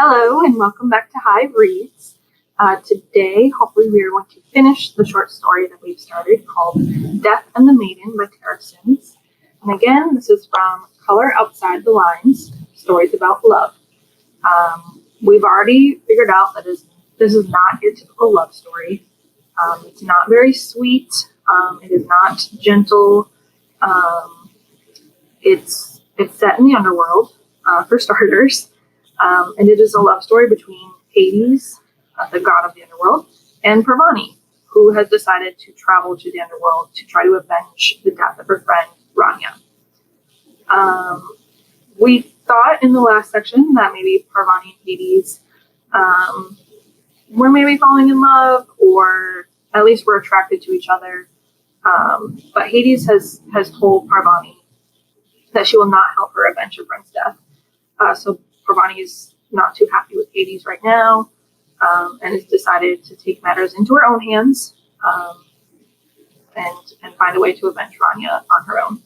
Hello and welcome back to Hive Reads. Today, hopefully, we are going to finish the short story that we've started called Death and the Maiden by Addison. And again, this is from Color Outside the Lines, Stories About Love. We've already figured out that this is not your typical love story. It's not very sweet. It is not gentle. It's set in the underworld, for starters. And it is a love story between Hades, the god of the underworld, and Parvani, who has decided to travel to the underworld to try to avenge the death of her friend, Rania. We thought in the last section that maybe Parvani and Hades were maybe falling in love, or at least were attracted to each other. But Hades has told Parvani that she will not help her avenge her friend's death. So Parvani is not too happy with Hades right now, and has decided to take matters into her own hands and find a way to avenge Rania on her own.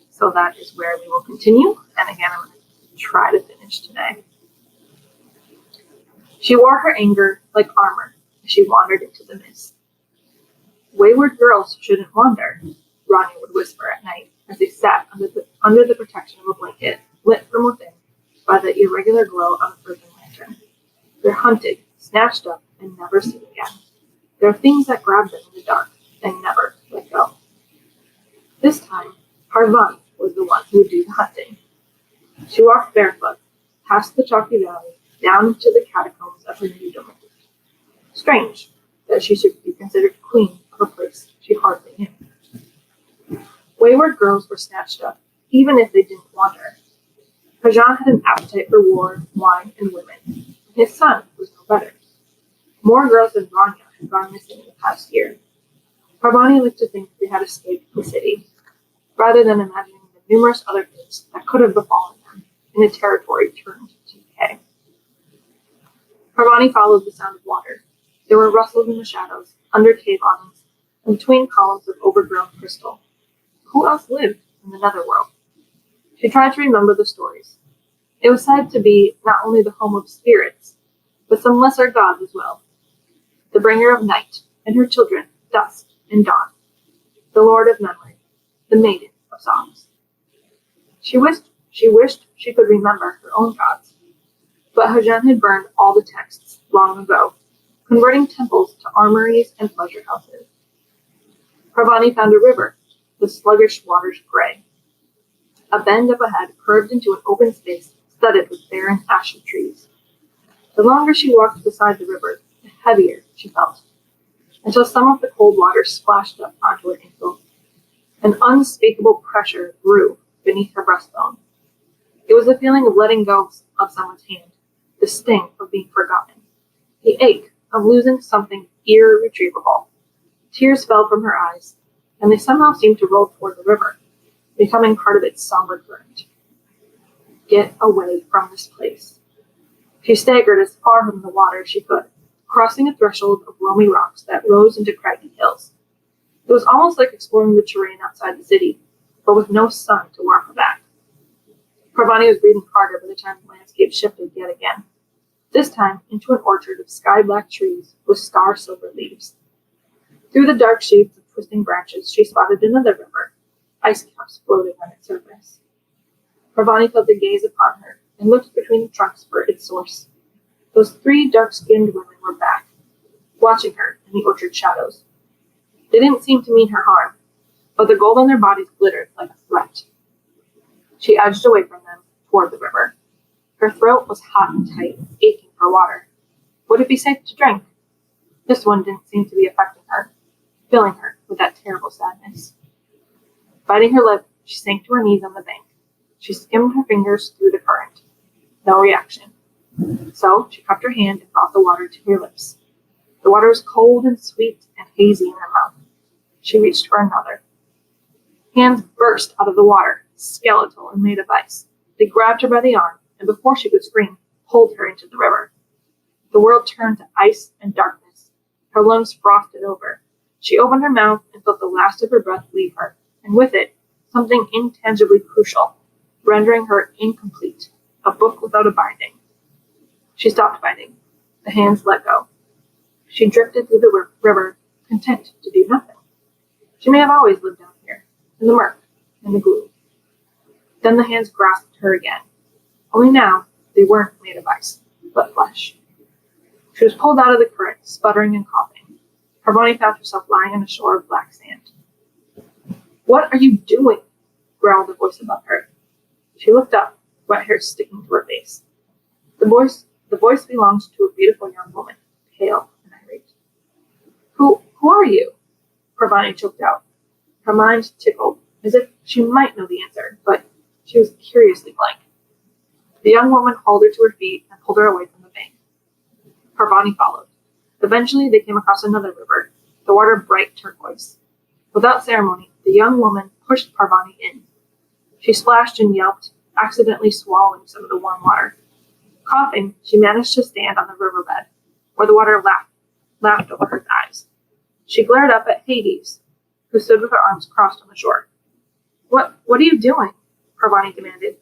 So that is where we will continue. And again, I'm going to try to finish today. She wore her anger like armor as she wandered into the mist. Wayward girls shouldn't wander, Rania would whisper at night as they sat under the protection of a blanket lit from within by the irregular glow of an earthen lantern. They're hunted, snatched up, and never seen again. There are things that grab them in the dark and never let go. This time, Parvani was the one who would do the hunting. She walked barefoot, past the chalky valley, down into the catacombs of her new domain. Strange that she should be considered queen of a place she hardly knew. Wayward girls were snatched up, even if they didn't want her. Hajan had an appetite for war, wine, and women. His son was no better. More girls than Rania had gone missing in the past year. Parvani liked to think they had escaped the city, rather than imagining the numerous other things that could have befallen them in a territory turned to decay. Parvani followed the sound of water. There were rustles in the shadows, under cave awnings, and between columns of overgrown crystal. Who else lived in the Netherworld? She tried to remember the stories. It was said to be not only the home of spirits, but some lesser gods as well. The bringer of night, and her children, dusk and dawn. The lord of memory, the maiden of songs. She wished she could remember her own gods, but Hajan had burned all the texts long ago, converting temples to armories and pleasure houses. Parvani found a river, the sluggish waters gray. A bend up ahead curved into an open space studded with barren ashy trees. The longer she walked beside the river, the heavier she felt, until some of the cold water splashed up onto her ankle. An unspeakable pressure grew beneath her breastbone. It was the feeling of letting go of someone's hand, the sting of being forgotten, the ache of losing something irretrievable. Tears fell from her eyes, and they somehow seemed to roll toward the river, becoming part of its somber current. Get away from this place. She staggered as far from the water as she could, crossing a threshold of loamy rocks that rose into craggy hills. It was almost like exploring the terrain outside the city, but with no sun to warm her back. Parvani was breathing harder by the time the landscape shifted yet again, this time into an orchard of sky-black trees with star-silver leaves. Through the dark shades of twisting branches, she spotted another river, ice caps floating on its surface. Parvani felt the gaze upon her and looked between the trunks for its source. Those three dark-skinned women were back, watching her in the orchard shadows. They didn't seem to mean her harm, but the gold on their bodies glittered like a threat. She edged away from them toward the river. Her throat was hot and tight, aching for water. Would it be safe to drink? This one didn't seem to be affecting her, filling her with that terrible sadness. Biting her lip, she sank to her knees on the bank. She skimmed her fingers through the current. No reaction. So she cupped her hand and brought the water to her lips. The water was cold and sweet and hazy in her mouth. She reached for another. Hands burst out of the water, skeletal and made of ice. They grabbed her by the arm, and before she could scream, pulled her into the river. The world turned to ice and darkness. Her lungs frosted over. She opened her mouth and felt the last of her breath leave her, and with it, something intangibly crucial, rendering her incomplete, a book without a binding. She stopped fighting. The hands let go. She drifted through the river, content to do nothing. She may have always lived down here, in the murk, in the gloom. Then the hands grasped her again. Only now, they weren't made of ice, but flesh. She was pulled out of the current, sputtering and coughing. Parvani found herself lying on a shore of black sand. "What are you doing?" growled a voice above her. She looked up, wet hair sticking to her face. The voice belonged to a beautiful young woman, pale and irate. Who are you?" Parvani choked out. Her mind tickled, as if she might know the answer, but she was curiously blank. The young woman hauled her to her feet and pulled her away from the bank. Parvani followed. Eventually, they came across another river, the water bright turquoise. Without ceremony, the young woman pushed Parvani in. She splashed and yelped, accidentally swallowing some of the warm water. Coughing, she managed to stand on the riverbed, where the water lapped over her thighs. She glared up at Hades, who stood with her arms crossed on the shore. What are you doing?" Parvani demanded.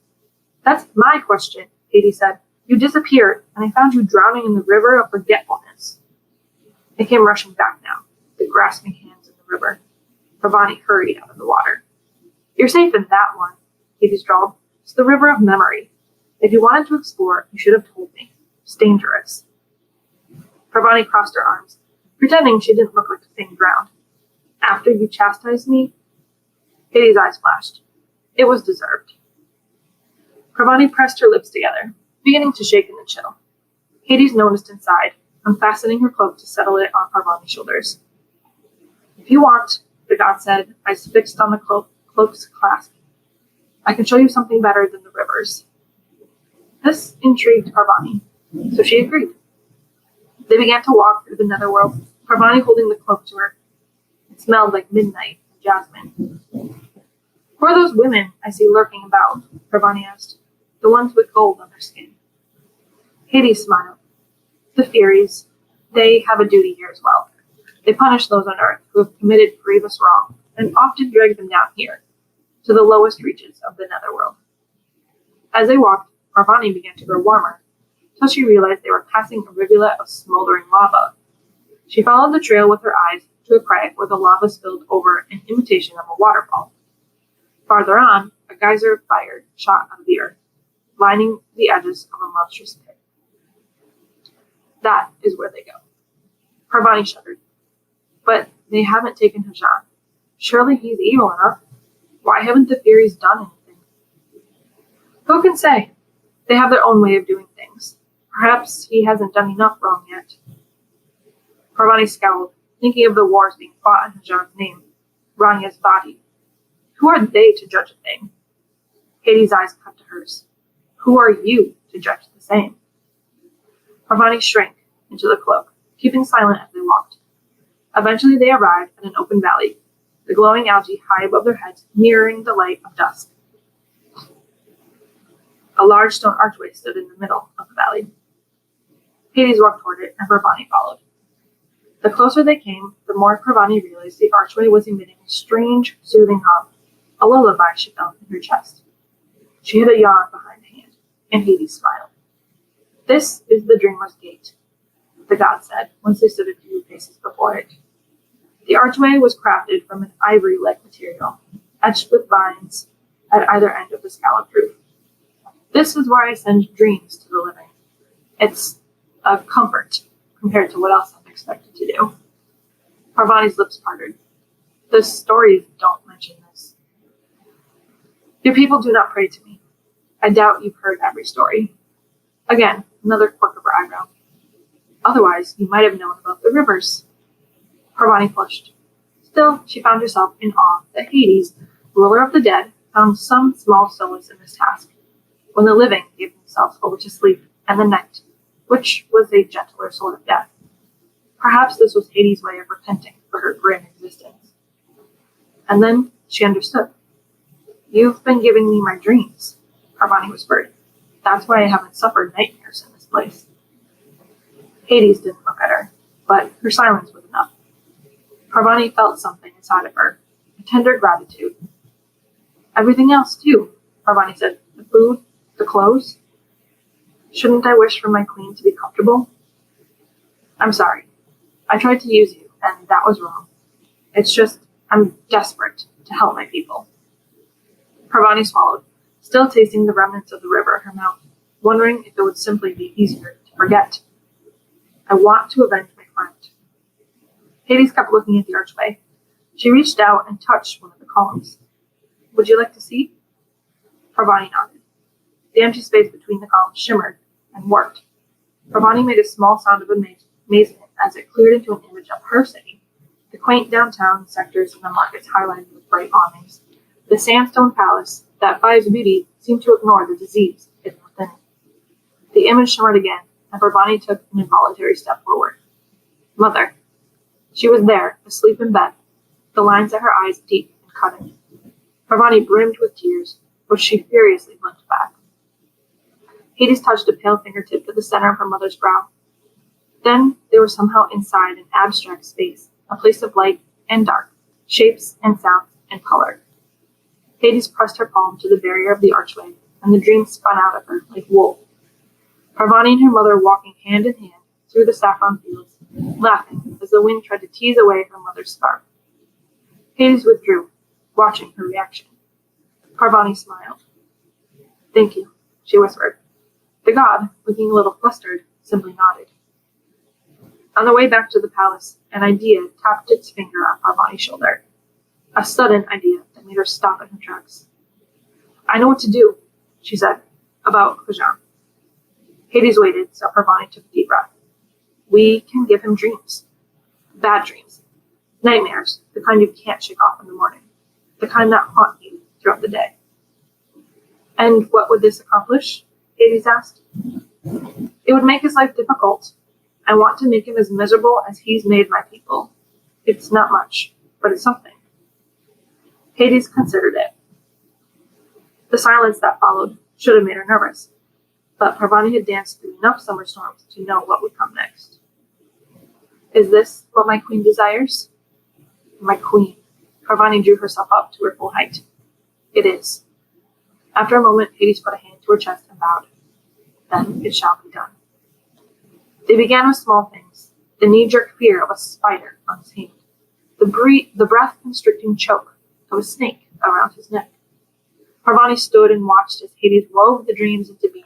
"That's my question," Hades said. "You disappeared, and I found you drowning in the river of forgetfulness." They came rushing back now, the grasping hands in the river. Parvani hurried out of the water. "You're safe in that one," Hades drawled. "It's the river of memory. If you wanted to explore, you should have told me. It's dangerous." Parvani crossed her arms, pretending she didn't look like a thing drowned. "After you chastised me?" Hades' eyes flashed. It was deserved. Parvani pressed her lips together, beginning to shake in the chill. Hades noticed and sighed, unfastening her cloak to settle it on Parvani's shoulders. "If you want," the god said, eyes fixed on the cloak's clasp, "I can show you something better than the rivers." This intrigued Parvani, so she agreed. They began to walk through the Netherworld, Parvani holding the cloak to her. It smelled like midnight and jasmine. "Who are those women I see lurking about?" Parvani asked. "The ones with gold on their skin." Hades smiled. "The Furies. They have a duty here as well. They punish those on Earth who have committed grievous wrong, and often drag them down here, to the lowest reaches of the Netherworld." As they walked, Parvani began to grow warmer, till she realized they were passing a rivulet of smoldering lava. She followed the trail with her eyes to a crag where the lava spilled over in imitation of a waterfall. Farther on, a geyser of fire shot out of the earth, lining the edges of a monstrous pit. "That is where they go." Parvani shuddered. "But they haven't taken Hajan. Surely he's evil enough. Why haven't the Furies done anything?" "Who can say? They have their own way of doing things. Perhaps he hasn't done enough wrong yet." Parvani scowled, thinking of the wars being fought in Hajan's name, Ranya's body. Who are they to judge a thing? Hades' eyes cut to hers. Who are you to judge the same? Parvani shrank into the cloak, keeping silent as they walked. Eventually they arrived at an open valley, the glowing algae high above their heads, mirroring the light of dusk. A large stone archway stood in the middle of the valley. Hades walked toward it, and Parvani followed. The closer they came, the more Parvani realized the archway was emitting a strange, soothing hum, a lullaby she felt in her chest. She had a yawn behind the hand, and Hades smiled. "This is the Dreamer's Gate," the god said, once they stood a few paces before it. The archway was crafted from an ivory-like material, etched with vines at either end of the scalloped roof. "This is where I send dreams to the living. It's a comfort compared to what else I'm expected to do." Parvani's lips parted. "The stories don't mention this. Your people do not pray to me. I doubt you've heard every story." Again, another quirk of her eyebrow. "Otherwise, you might have known about the rivers." Parvani flushed. Still, she found herself in awe that Hades, ruler of the dead, found some small solace in this task, when the living gave themselves over to sleep and the night, which was a gentler sort of death. Perhaps this was Hades' way of repenting for her grim existence. And then she understood. "You've been giving me my dreams," Parvani whispered. "That's why I haven't suffered nightmares in this place." Hades didn't look at her, but her silence was enough. Parvani felt something inside of her, a tender gratitude. "Everything else, too," Parvani said. "The food, the clothes." Shouldn't I wish for my queen to be comfortable? I'm sorry. I tried to use you, and that was wrong. It's just, I'm desperate to help my people. Parvani swallowed, still tasting the remnants of the river in her mouth, wondering if it would simply be easier to forget. I want to avenge my friend. Hades kept looking at the archway. She reached out and touched one of the columns. Would you like to see? Parvani nodded. The empty space between the columns shimmered and worked. Parvani made a small sound of amazement as it cleared into an image of her city. The quaint downtown sectors and the markets highlighted with bright awnings. The sandstone palace, that by its beauty seemed to ignore the disease hidden within it. The image shimmered again, and Parvani took an involuntary step forward. Mother. She was there, asleep in bed, the lines at her eyes deep and cutting. Parvani brimmed with tears, which she furiously blinked back. Hades touched a pale fingertip to the center of her mother's brow. Then they were somehow inside an abstract space, a place of light and dark, shapes and sounds and color. Hades pressed her palm to the barrier of the archway, and the dream spun out of her like wool. Parvani and her mother walking hand in hand through the saffron fields, laughing as the wind tried to tease away her mother's scarf. Hades withdrew, watching her reaction. Parvani smiled. Thank you, she whispered. The god, looking a little flustered, simply nodded. On the way back to the palace, an idea tapped its finger on Parvani's shoulder. A sudden idea that made her stop in her tracks. I know what to do, she said, about Kajan. Hades waited, so Parvani took a deep breath. We can give him dreams. Bad dreams. Nightmares, the kind you can't shake off in the morning. The kind that haunt you throughout the day. And what would this accomplish? Hades asked. It would make his life difficult. I want to make him as miserable as he's made my people. It's not much, but it's something. Hades considered it. The silence that followed should have made her nervous, but Parvani had danced through enough summer storms to know what would come next. Is this what my queen desires? My queen. Parvani drew herself up to her full height. It is. After a moment, Hades put a hand to her chest and bowed. Then it shall be done. They began with small things, the knee-jerk fear of a spider on his hand, the breath-constricting choke of a snake around his neck. Parvani stood and watched as Hades wove the dreams into being,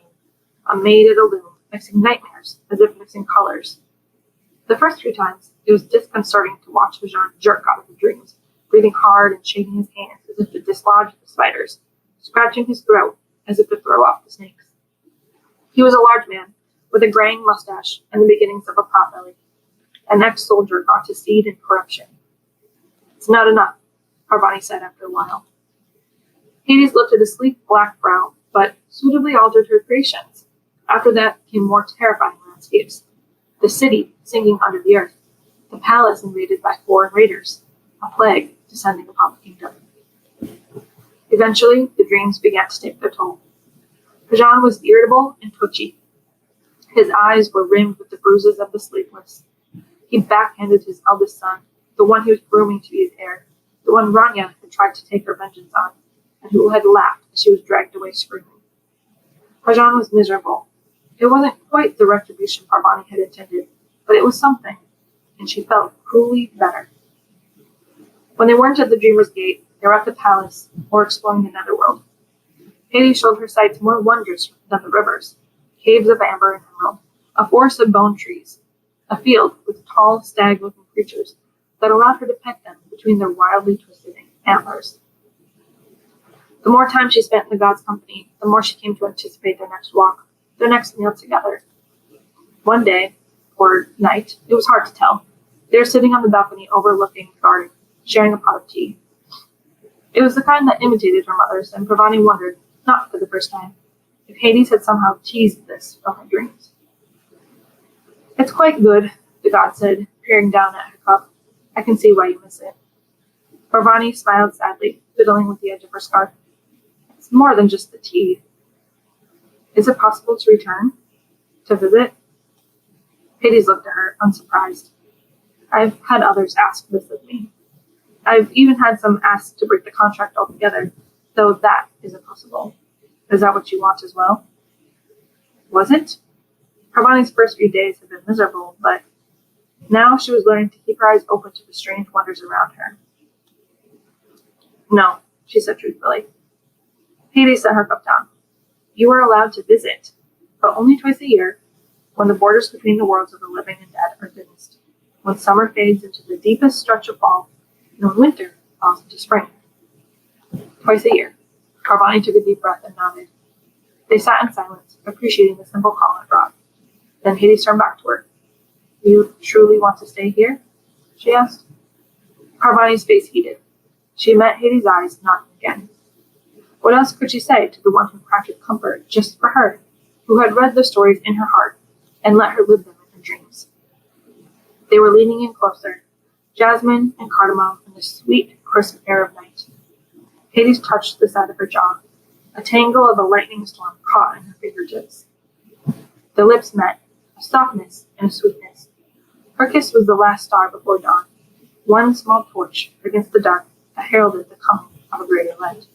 a maid at a loom, mixing nightmares as if mixing colors. The first few times, it was disconcerting to watch Vajan jerk out of the dreams, breathing hard and shaking his hands as if to dislodge the spiders, scratching his throat as if to throw off the snakes. He was a large man, with a graying mustache and the beginnings of a potbelly, an ex-soldier got to seed and corruption. It's not enough, Parvani said after a while. Hades looked at his sleek black brow, but suitably altered her creations. After that came more terrifying landscapes. The city sinking under the earth, the palace invaded by foreign raiders, a plague descending upon the kingdom. Eventually, the dreams began to take their toll. Kajan was irritable and twitchy. His eyes were rimmed with the bruises of the sleepless. He backhanded his eldest son, the one he was grooming to be his heir, the one Rania had tried to take her vengeance on, and who had laughed as she was dragged away screaming. Kajan was miserable. It wasn't quite the retribution Parvani had intended, but it was something, and she felt cruelly better. When they weren't at the Dreamer's Gate, they were at the palace, or exploring the Netherworld. Hades showed her sights more wondrous than the rivers, caves of amber and emerald, a forest of bone trees, a field with tall, stag-looking creatures that allowed her to pet them between their wildly twisted antlers. The more time she spent in the god's company, the more she came to anticipate their next walk, their next meal together. One day, or night, it was hard to tell, they were sitting on the balcony overlooking the garden, sharing a pot of tea. It was the kind that imitated her mother's, and Parvani wondered, not for the first time, if Hades had somehow teased this from her dreams. It's quite good, the god said, peering down at her cup. I can see why you miss it. Parvani smiled sadly, fiddling with the edge of her scarf. It's more than just the tea. Is it possible to return? To visit? Hades looked at her, unsurprised. I've had others ask this of me. I've even had some ask to break the contract altogether, though that isn't possible. Is that what you want as well? Was it? Parvani's first few days had been miserable, but now she was learning to keep her eyes open to the strange wonders around her. No, she said truthfully. Hades set her cup down. You are allowed to visit, but only twice a year, when the borders between the worlds of the living and dead are thinnest, when summer fades into the deepest stretch of fall, and when winter falls into spring. Twice a year. Parvani took a deep breath and nodded. They sat in silence, appreciating the simple calm it brought. Then Hades turned back to her. You truly want to stay here? She asked. Parvani's face heated. She met Hades' eyes, nodding again. What else could she say to the one who crafted comfort just for her, who had read the stories in her heart and let her live them in her dreams? They were leaning in closer, jasmine and cardamom in the sweet, crisp air of night. Hades touched the side of her jaw. A tangle of a lightning storm caught in her fingertips. The lips met, a softness and a sweetness. Her kiss was the last star before dawn, one small torch against the dark that heralded the coming of a greater light.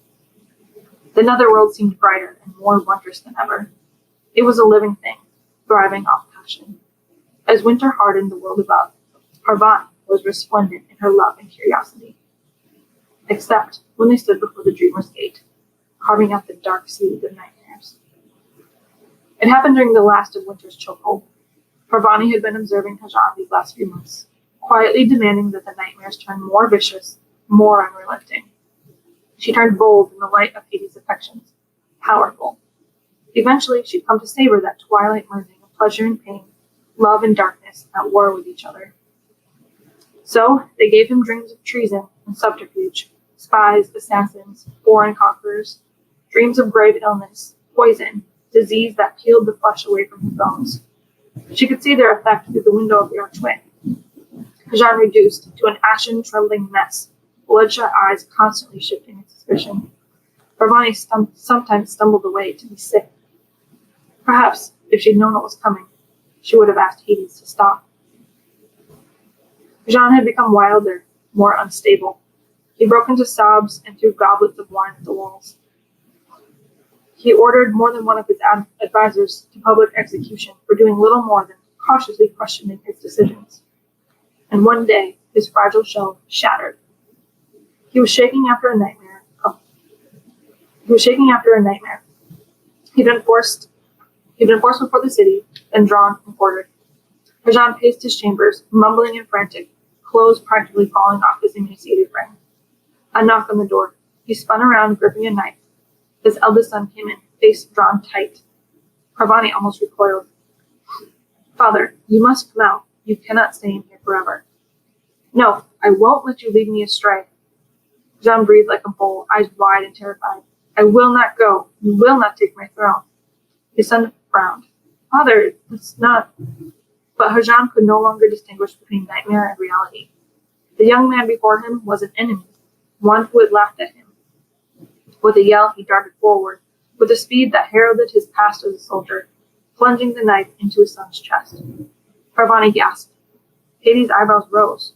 The Netherworld seemed brighter and more wondrous than ever. It was a living thing, thriving off passion. As winter hardened the world above, Parvani was resplendent in her love and curiosity. Except when they stood before the Dreamer's Gate, carving out the dark seeds of nightmares. It happened during the last of winter's chokehold. Parvani had been observing Kajan these last few months, quietly demanding that the nightmares turn more vicious, more unrelenting. She turned bold in the light of Hades' affections, powerful. Eventually, she'd come to savor that twilight merging of pleasure and pain, love and darkness at war with each other. So, they gave him dreams of treason and subterfuge, spies, assassins, foreign conquerors, dreams of grave illness, poison, disease that peeled the flesh away from his bones. She could see their effect through the window of the archway. Kajan reduced to an ashen, trembling mess, bloodshot eyes constantly shifting in suspicion. Parvani sometimes stumbled away to be sick. Perhaps, if she'd known what was coming, she would have asked Hades to stop. Kajan had become wilder, more unstable. He broke into sobs and threw goblets of wine at the walls. He ordered more than one of his advisors to public execution for doing little more than cautiously questioning his decisions. And one day, his fragile shell shattered. He was shaking after a nightmare. He'd been forced before the city, then drawn and quartered. Kajan paced his chambers, mumbling and frantic, clothes practically falling off his emaciated frame. A knock on the door. He spun around, gripping a knife. His eldest son came in, face drawn tight. Parvani almost recoiled. Father, you must come out. You cannot stay in here forever. No, I won't let you lead me astray. Kajan breathed like a bull, eyes wide and terrified. I will not go. You will not take my throne. His son frowned. Father, it's not... But Kajan could no longer distinguish between nightmare and reality. The young man before him was an enemy, one who had laughed at him. With a yell, he darted forward, with a speed that heralded his past as a soldier, plunging the knife into his son's chest. Parvani gasped. Hades' eyebrows rose.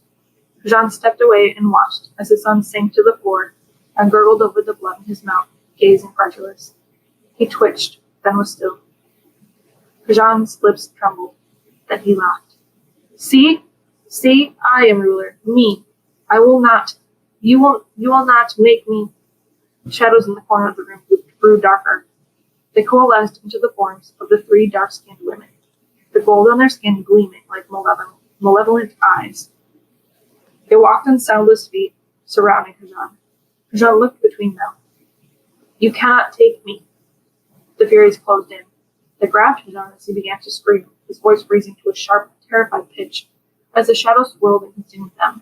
Kajan stepped away and watched as his son sank to the floor and gurgled over the blood in his mouth, gaze incredulous. He twitched, then was still. Kajan's lips trembled. Then he laughed. See, I am ruler. Me. I will not. You will not make me. Shadows in the corner of the room grew darker. They coalesced into the forms of the three dark-skinned women, the gold on their skin gleaming like malevolent eyes. They walked on soundless feet, surrounding Kajan. Kajan looked between them. You cannot take me. The Furies closed in. They grabbed Kajan as he began to scream, his voice raising to a sharp, terrified pitch, as the shadows swirled and consumed them.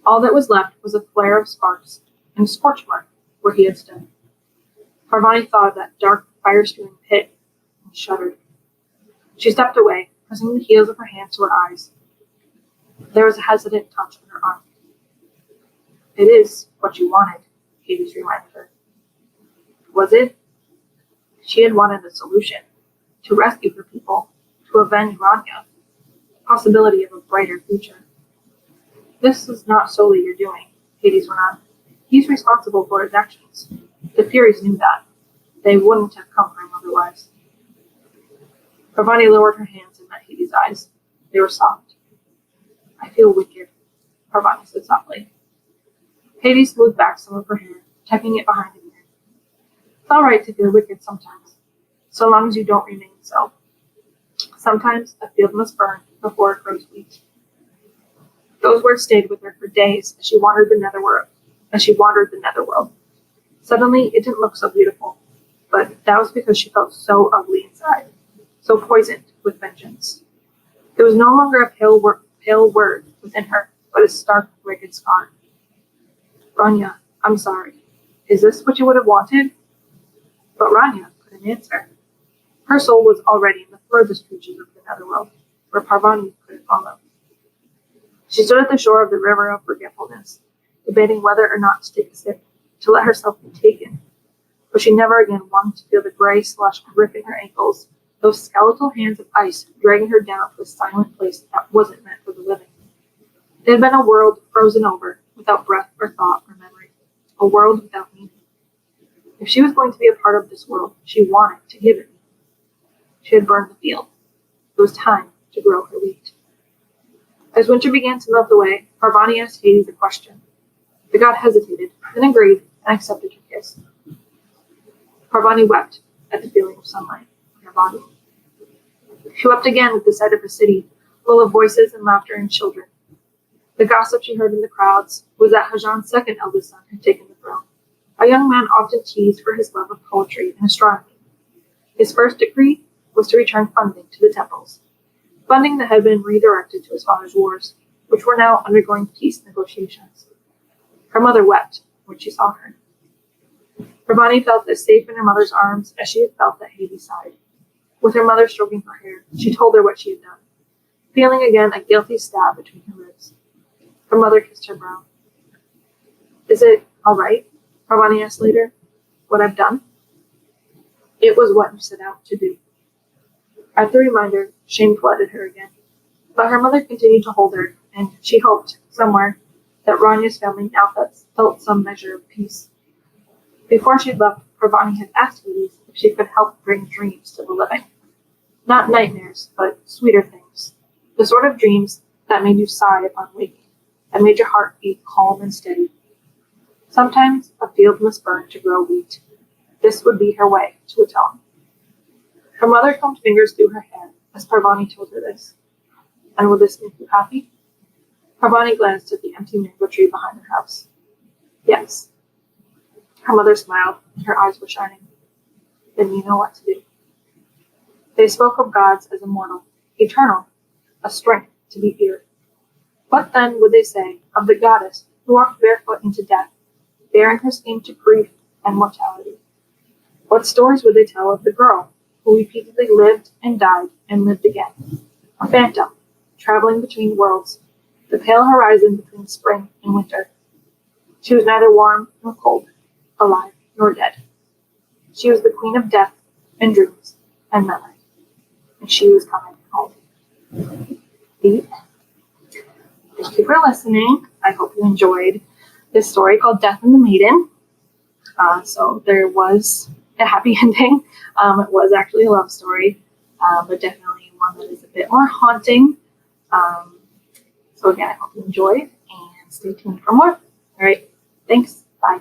All that was left was a flare of sparks and a scorch mark where he had stood. Parvani thought of that dark, fire-spewing pit and shuddered. She stepped away, pressing the heels of her hands to her eyes. There was a hesitant touch on her arm. It is what you wanted, Hades reminded her. Was it? She had wanted a solution, to rescue her people, to avenge Rania, the possibility of a brighter future. This is not solely your doing, Hades went on. He's responsible for his actions. The Furies knew that. They wouldn't have come for him otherwise. Parvani lowered her hands and met Hades' eyes. They were soft. I feel wicked, Parvani said softly. Hades smoothed back some of her hair, tucking it behind an ear. It's all right to feel wicked sometimes, so long as you don't remain so. Sometimes a field must burn before it grows wheat. Those words stayed with her for days as she wandered the Netherworld. Suddenly, it didn't look so beautiful, but that was because she felt so ugly inside, so poisoned with vengeance. It was no longer a pale word within her, but a stark, ragged scar. Rania, I'm sorry. Is this what you would have wanted? But Rania couldn't answer. Her soul was already in the furthest reaches of the Netherworld, where Parvani couldn't follow. She stood at the shore of the river of forgetfulness, debating whether or not to take a sip, to let herself be taken. But she never again wanted to feel the gray slush gripping her ankles, those skeletal hands of ice dragging her down to a silent place that wasn't meant for the living. It had been a world frozen over, without breath or thought or memory, a world without meaning. If she was going to be a part of this world, she wanted to give it meaning. She had burned the field. It was time to grow her wheat. As winter began to melt away, Parvani asked Hades a question. The god hesitated, then agreed, and accepted her kiss. Parvani wept at the feeling of sunlight on her body. She wept again at the sight of her city, full of voices and laughter and children. The gossip she heard in the crowds was that Hajan's second eldest son had taken the throne, a young man often teased for his love of poetry and astronomy. His first decree was to return funding to the temples, funding that had been redirected to his father's wars, which were now undergoing peace negotiations. Her mother wept when she saw her. Parvani felt as safe in her mother's arms as she had felt at Hades' side. With her mother stroking her hair, she told her what she had done, feeling again a guilty stab between her ribs. Her mother kissed her brow. Is it all right? Parvani asked later. What I've done? It was what you set out to do. At the reminder, shame flooded her again. But her mother continued to hold her, and she hoped, somewhere, that Rania's family now felt some measure of peace. Before she left, Parvani had asked Hades if she could help bring dreams to the living. Not nightmares, but sweeter things. The sort of dreams that made you sigh upon waking, that made your heart beat calm and steady. Sometimes a field must burn to grow wheat. This would be her way to atone. Her mother combed fingers through her hair as Parvani told her this. And will this make you happy? Parvani glanced at the empty mango tree behind her house. Yes. Her mother smiled, and her eyes were shining. Then you know what to do. They spoke of gods as immortal, eternal, a strength to be feared. What then would they say of the goddess who walked barefoot into death, bearing her skin to grief and mortality? What stories would they tell of the girl who repeatedly lived and died and lived again? A phantom, traveling between worlds, the pale horizon between spring and winter. She was neither warm nor cold, alive nor dead. She was the queen of death and dreams and memory, and she was coming home. The end. Thank you for listening. I hope you enjoyed this story called Death and the Maiden. So there was a happy ending. It was actually a love story, but definitely one that is a bit more haunting. So again, I hope you enjoyed and stay tuned for more. All right. Thanks. Bye.